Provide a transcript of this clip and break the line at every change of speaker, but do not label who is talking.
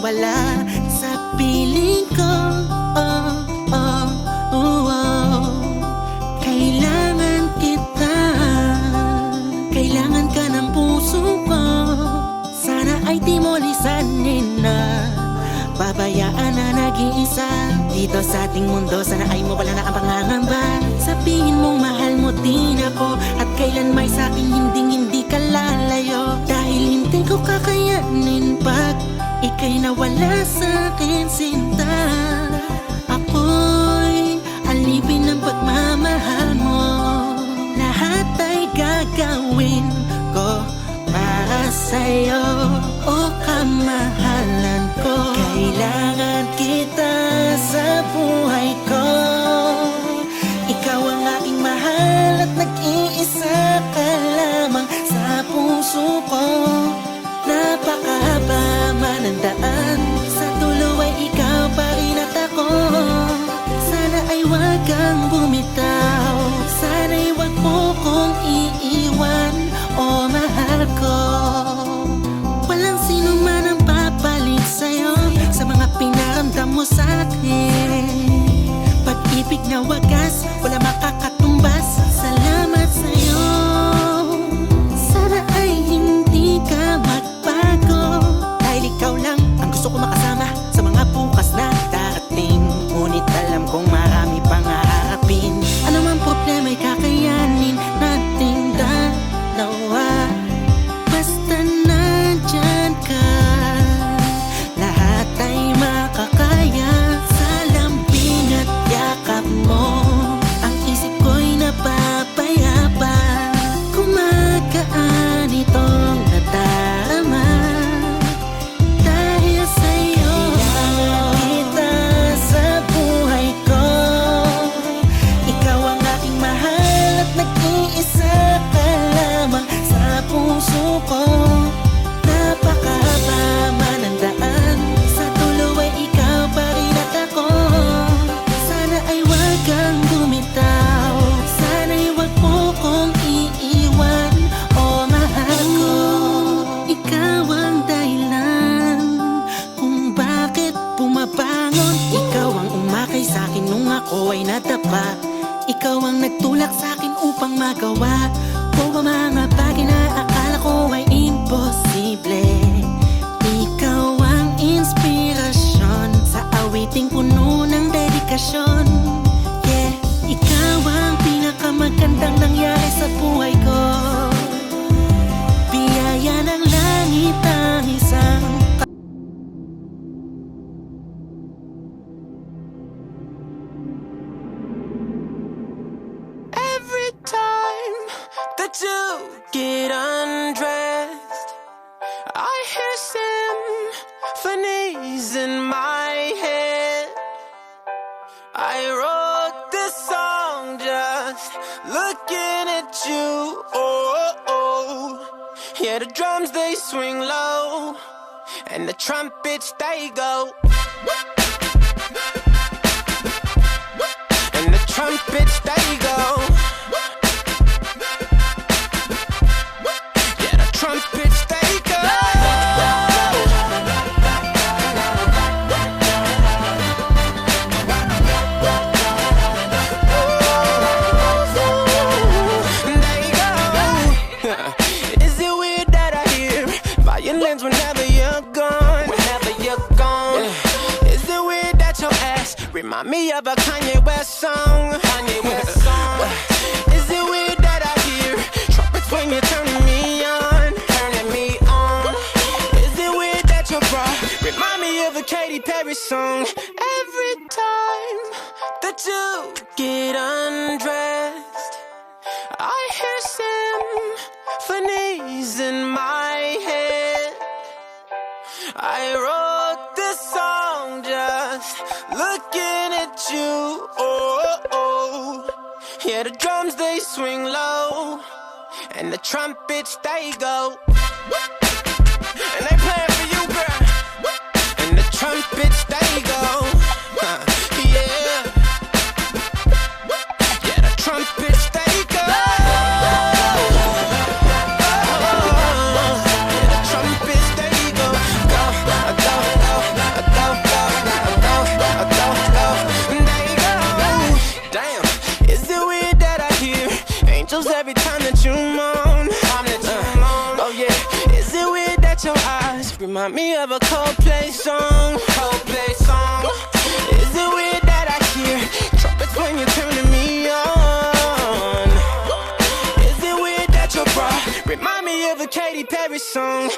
wala sa piling ko. Kailangan kita, kailangan ka ng puso ko. Sana ay di mo lisanin na pabayaan na nag-iisa dito sa ating mundo. Sana ay mawala na ang pangangamba. Sabihin mong mahal mo din ako at kailan may sa'king hindi ka lalayo. Dahil hindi ko kakayanin pag ika'y nawala sa'kin, sinta. Ako'y alipin ng pagmamahal mo. Lahat ay gagawin ko para sa'yo, o kamahalan ko. Kailangan kita sa buhay ko. Ikaw ang aking mahal at nag-iisa ka lamang sa puso ko. Napakahaba man ang daan, sa dulo ay ikaw pa rin at ako. Sana ay wag kang bumitaw, sana'y wag mo kong iiwan, o mahal ko. Walang sino man ang papalit sa'yo sa mga pinaramdam mo sa'kin. Pag-ibig na wagas, wala makakatumbas. Salamat sa'yo. Sana ay hindi ka magbago, dahil ikaw lang ang gusto ko makasama sa mga bukas na darating. Ngunit alam kong marami pang haharapin. Ano man problema'y kakayanin nating dalawa. Basta nandyan ka, lahat ay makakaya. Sa lambing at yakap mo, ang isip ko'y napapayapa. Kumagaan itong nadarama dahil sa'yo. Kailangan kita sa buhay ko. Ikaw ang aking mahal at nag-iisa ka lamang sa puso ko. Napakahaba man ang daan, sa dulo ay ikaw pa rin at ako. Sana ay wag kang bumitaw, sana'y wag mo kong iiwan, o mahal ko. Ikaw ang dahilan kung bakit bumabangon. Ikaw ang umakay sa'kin nung ako ay nadapa. Ikaw ang nagtulak sa'kin upang magawa ko ang mga bagay na akala ko ay imposible. Ikaw ang inspirasyon sa awiting puno ng dedikasyon. Yeah, ikaw ang pinakamagandang nangyari sa buhay ko. Biyaya ng langit ang isang every time that you get undressed, I hear symphonies in my head. I wrote this song just looking at you. Yeah, the drums they swing low and the trumpets they go, and the trumpets they go. Yeah, the trumpets they go. They go. Is it weird that I hear violins whenever you're gone? Whenever you're gone. Is it weird that your ass remind me of a Kanye West song? Kanye West song. Is it weird that I hear trumpets when you're turning me on? Turning me on. Is it weird that your bra remind me of a Katy Perry song? Every time that you get undressed, I hear symphonies in my head. I wrote this song just looking at you. Yeah, the drums they swing low and the trumpets they go, and they playing for you, girl. And the trumpets they go. Yeah. Yeah, the trumpets they go. Yeah, the trumpets they go. Go, go, go.
tingles every time that you moan. Oh yeah, is it weird that your eyes remind me of a Coldplay song? Is it weird that I hear trumpets when you're turning me on? Is it weird that your bra remind me of a Katy Perry song?